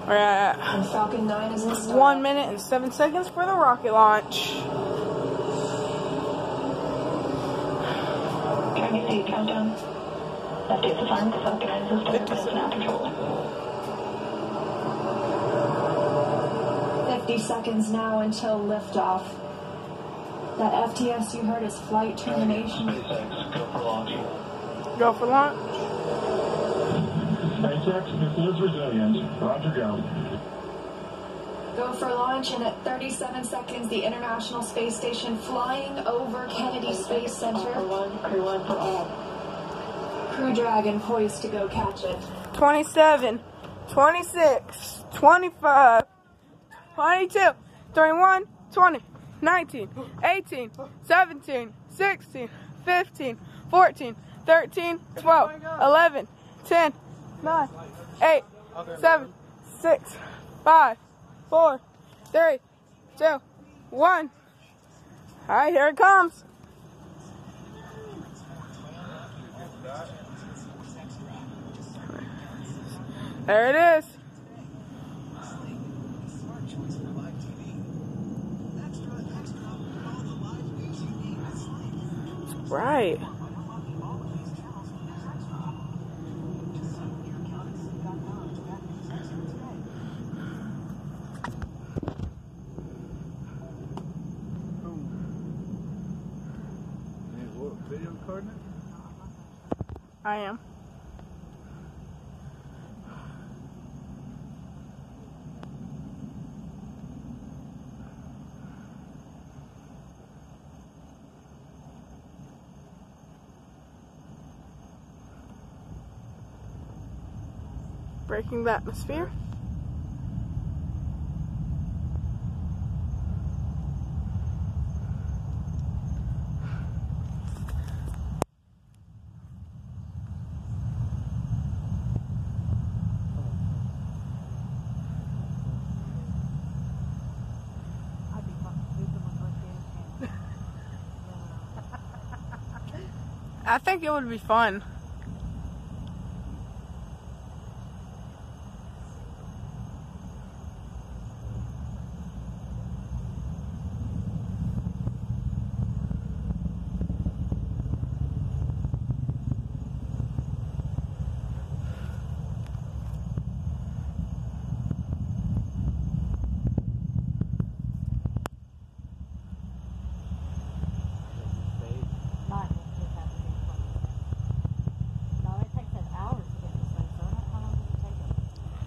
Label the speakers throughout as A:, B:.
A: We're at
B: And Falcon 9 is in start.
A: 1 minute and 7 seconds for the rocket launch.
C: Target date countdown. Updates assigned to Falcon 9 system is now control.
B: 50 seconds now until liftoff. That FTS you heard is flight termination.
C: Go for launch.
A: Go for launch.
D: SpaceX is resilient. Roger, go.
B: Go for launch, and at 37 seconds, the International Space Station flying over Kennedy Space Center.
C: Crew 1 for all.
B: Crew Dragon poised to go catch it.
A: 27, 26, 25, 22, 21, 20, 19, 18, 17, 16, 15, 14, 13, 12, 11, 10, 9, 8, 7, 6, 5, 4, 3, 2, 1. All right, here it comes. There it is. It's bright.
D: Video recording it?
A: I am. Breaking the atmosphere. I think it would be fun.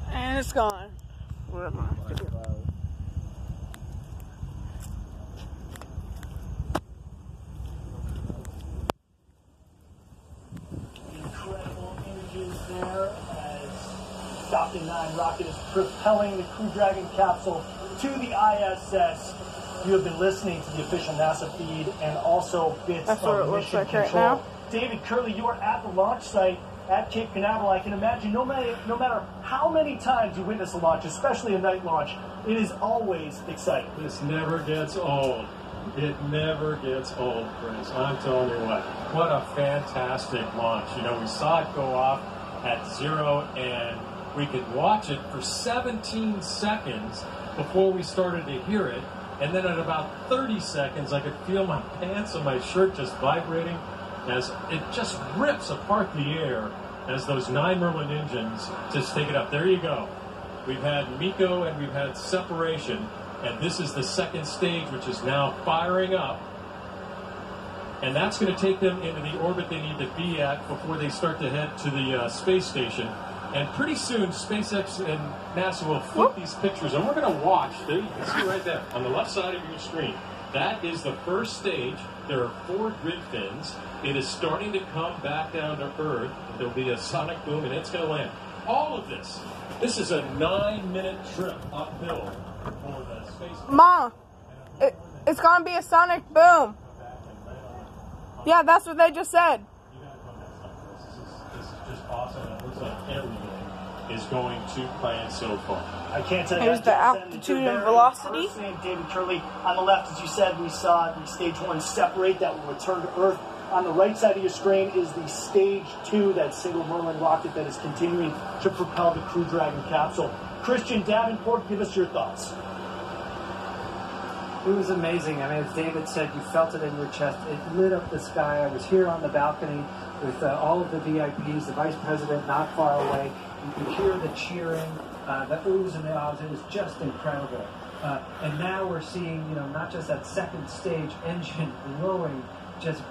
A: And it's gone. What am I have to do?
E: Incredible images there as Falcon 9 rocket is propelling the Crew Dragon capsule to the ISS. You have been listening to the official NASA feed and also bits
A: That's what
E: of
A: it looks
E: mission
A: like
E: control.
A: right now.
E: David Curley, you are at the launch site at Cape Canaveral. I can imagine no matter how many times you witness a launch, especially a night launch, it is always exciting.
F: This never gets old. It never gets old, Chris. I'm telling you what a fantastic launch. You know, we saw it go off at 0 and we could watch it for 17 seconds before we started to hear it. And then at about 30 seconds, I could feel my pants and my shirt just vibrating as it just rips apart the air as those 9 Merlin engines just take it up. There you go. We've had MECO and we've had separation, and this is the second stage, which is now firing up. And that's going to take them into the orbit they need to be at before they start to head to the space station. And pretty soon, SpaceX and NASA will flip these pictures, and we're going to watch. There you can see right there on the left side of your screen. That is the first stage. There are 4 grid fins. It is starting to come back down to Earth. There'll be a sonic boom, and it's going to land. All of this is a 9-minute trip uphill for the space.
A: Mom, it's going to be a sonic boom. Yeah, that's what they just said.
F: This is just awesome. It looks like everything is going to plan so far.
E: I can't tell you.
A: Here's the altitude and velocity.
E: David Curley, on the left, as you said, we saw the stage 1 separate. That will return to Earth. On the right side of your screen is the stage 2, that single Merlin rocket that is continuing to propel the Crew Dragon capsule. Christian Davenport, give us your thoughts.
G: It was amazing. I mean, as David said, you felt it in your chest. It lit up the sky. I was here on the balcony with all of the VIPs, the vice president not far away. You could hear the cheering, the oohs and the ahs. It was just incredible. And now we're seeing, not just that second stage engine glowing, just,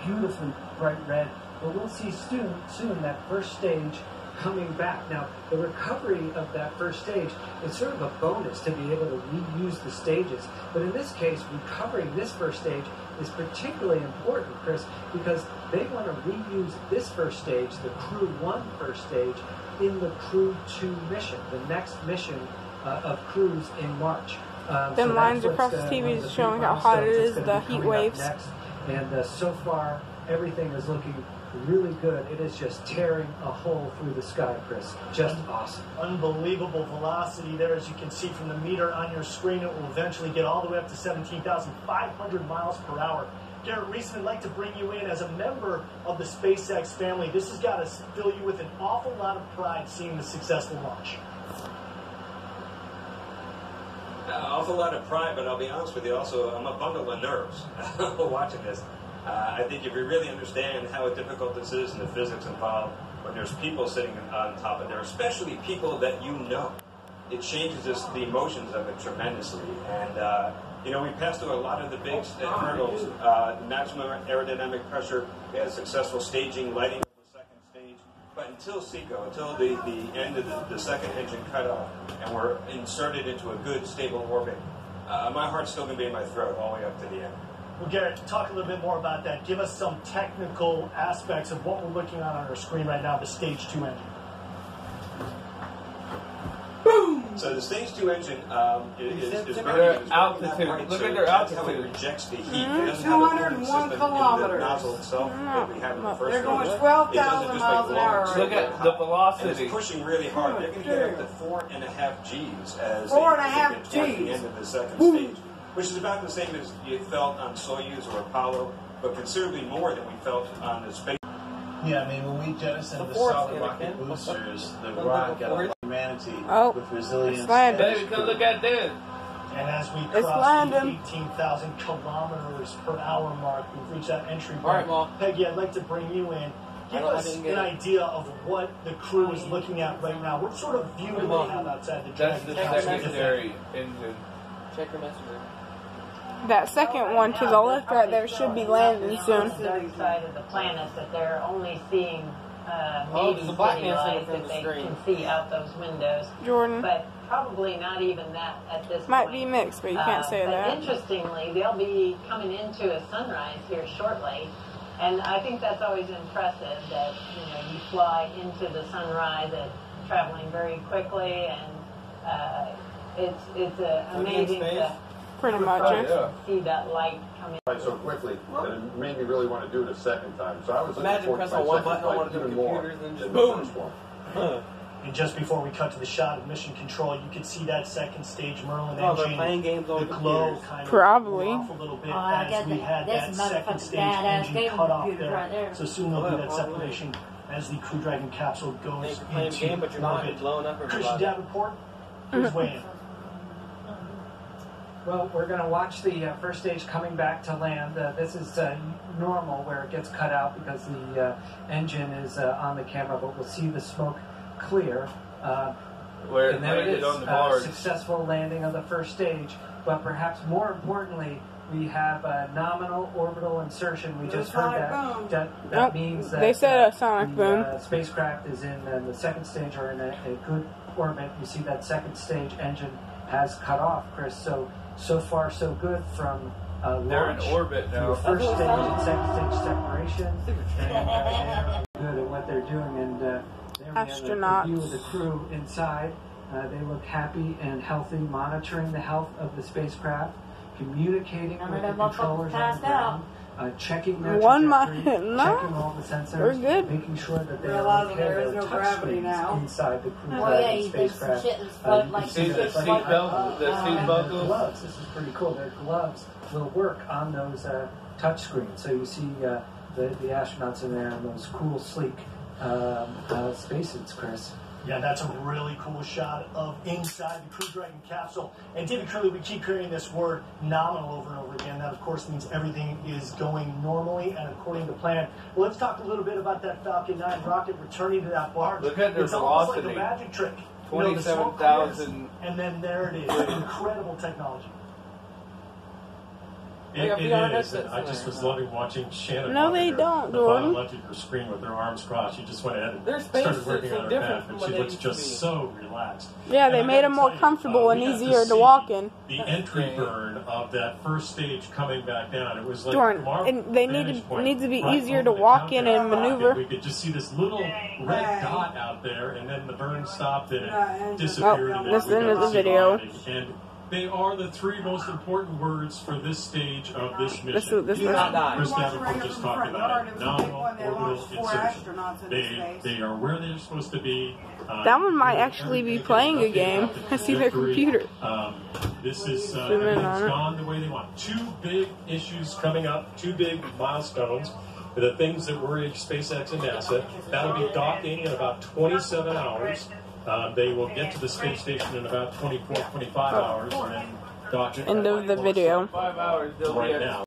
G: beautifully bright red, but we'll see soon that first stage coming back. Now, the recovery of that first stage is sort of a bonus to be able to reuse the stages. But in this case, recovering this first stage is particularly important, Chris, because they want to reuse this first stage, the Crew 1 first stage, in the Crew 2 mission, the next mission of Crews in March.
A: Them lines across the TV is showing how hot it is, the heat waves.
G: And so far, everything is looking really good. It is just tearing a hole through the sky, Chris. Just awesome.
E: Unbelievable velocity there, as you can see from the meter on your screen. It will eventually get all the way up to 17,500 miles per hour. Garrett Reisman, I'd like to bring you in as a member of the SpaceX family. This has got to fill you with an awful lot of pride seeing the successful launch.
H: Awful lot of pride, but I'll be honest with you, also, I'm a bundle of nerves watching this. I think if you really understand how difficult this is and the physics involved, when there's people sitting on top of there, especially people that you know, it changes the emotions of it tremendously. And, we passed through a lot of the big hurdles, maximum aerodynamic pressure, we had successful staging, lighting of the second stage. But until SECO, until the end of the second engine cut off, and we're inserted into a good, stable orbit, my heart's still going to be in my throat all the way up to the end.
E: Well, Garrett, talk a little bit more about that. Give us some technical aspects of what we're looking at on our screen right now, the Stage 2 engine.
H: Boom! So the Stage 2 engine is very
I: altitude. Look at their altitude.
H: How it rejects the heat. It doesn't have a cooling system in the nozzle itself that we have in the first.
I: They're going 12,000 miles an hour. Look at the velocity.
H: It's pushing really hard. They're going to get up to 4.5 Gs as
I: 4.5
H: Gs at the end of the second stage, which is about the same as you felt on Soyuz or Apollo, but considerably more than we felt on the space.
J: Yeah, I mean, when we jettisoned the solid rocket boosters, the rock got a humanity with resilience.
I: Baby, come look at this.
E: And as we cross the 18,000 kilometers per hour mark, we've reached that entry point. Peggy, I'd like to bring you in. Give us an idea of what the crew is looking at right now. What sort of view do they have outside the Dragon?
I: That's the secondary engine. Check your messenger.
A: That second one to the left right there should be landing soon.
K: On the dark side of the planet that they're only seeing maybe city lights that they can see out those windows.
A: Jordan.
K: But probably not even that at this point.
A: Might be mixed, but you can't say that.
K: Interestingly, they'll be coming into a sunrise here shortly. And I think that's always impressive that, you fly into the sunrise at traveling very quickly, and it's amazing to
A: pretty much
K: see that light coming
D: so quickly that it made me really want to do it a second time. So I was
I: imagine pressing one button on one of the computers and just boom.
E: And just before we cut to the shot of Mission Control, you could see that second stage Merlin
I: engine, playing games on
E: the glow kind of
A: probably
E: off a little bit as we had that second stage engine cut off there. Right so soon there'll be that separation as the Crew Dragon capsule goes into orbit. Christian Davenport, please weigh in.
G: Well, we're going to watch the first stage coming back to land. This is normal where it gets cut out because the engine is on the camera, but we'll see the smoke clear. And there it is, successful landing of the first stage. But perhaps more importantly, we have a nominal orbital insertion. We just heard that. That means that
A: they said a sonic boom.
G: Spacecraft is in the second stage or in a good orbit. You see that second stage engine has cut off, Chris. So far, so good from launch.
I: They're in orbit now.
G: First stage and second stage separation. And they're good at what they're doing. And there we have a view of the crew inside. They look happy and healthy, monitoring the health of the spacecraft, communicating with the controllers on the ground, checking their trajectory, checking all the sensors, making sure that they are okay. There is no gravity now inside the Crew spacecraft.
I: See the seatbelt? The seatbelt
G: gloves. This is pretty cool. Their gloves will work on those touch screens. So you see the astronauts in there in those cool, sleek spacesuits, Chris.
E: Yeah, that's a really cool shot of inside the Crew Dragon capsule. And David Curley, we keep hearing this word nominal over and over again. That, of course, means everything is going normally and according to plan. Well, let's talk a little bit about that Falcon 9 rocket returning to that barge.
I: Look at their
E: it's
I: velocity.
E: almost like a magic trick.
I: 27,000.
E: And then there it is. Incredible technology.
F: It is. And I just was loving watching Shannon.
A: No, they don't,
F: the
A: Jordan.
F: bottom left of her screen with her arms crossed. She just went ahead and
I: Their space
F: started working
I: is
F: on her
I: different
F: path, and
I: from
F: she
I: what
F: looks
I: they used to
F: just
I: be.
F: so relaxed.
A: Yeah, they
F: And I
A: made
F: gotta
A: them more
F: tell you,
A: comfortable and
F: we got
A: easier to
F: see
A: walk in.
F: The entry burn of that first stage coming back down. It was like
A: Jordan,
F: from our
A: and they
F: vantage point,
A: need to be
F: right
A: easier
F: over
A: to
F: the
A: walk in
F: countdown
A: and maneuver.
F: rocket, we could just see this little red dot out there, and then the burn stopped and it disappeared.
A: Oh,
F: and
A: this
F: we got
A: ended
F: to
A: the
F: see
A: video.
F: landing. And they are the three most important words for this stage of this mission.
A: This
F: Chris
A: was
F: Davenport just talked about it. Nominal orbital insertion. They are where they're supposed to be.
A: That one might actually be playing a game. I see their computer.
F: This is
A: Zoom in on it.
F: gone the way they want. Two big issues coming up, two big milestones. The things that worry SpaceX and NASA. That'll be docking in about 27 hours. They will get to the space station in about 24, 25 hours, and then dock it.
A: End of the video.
I: 5 hours.
F: Right now.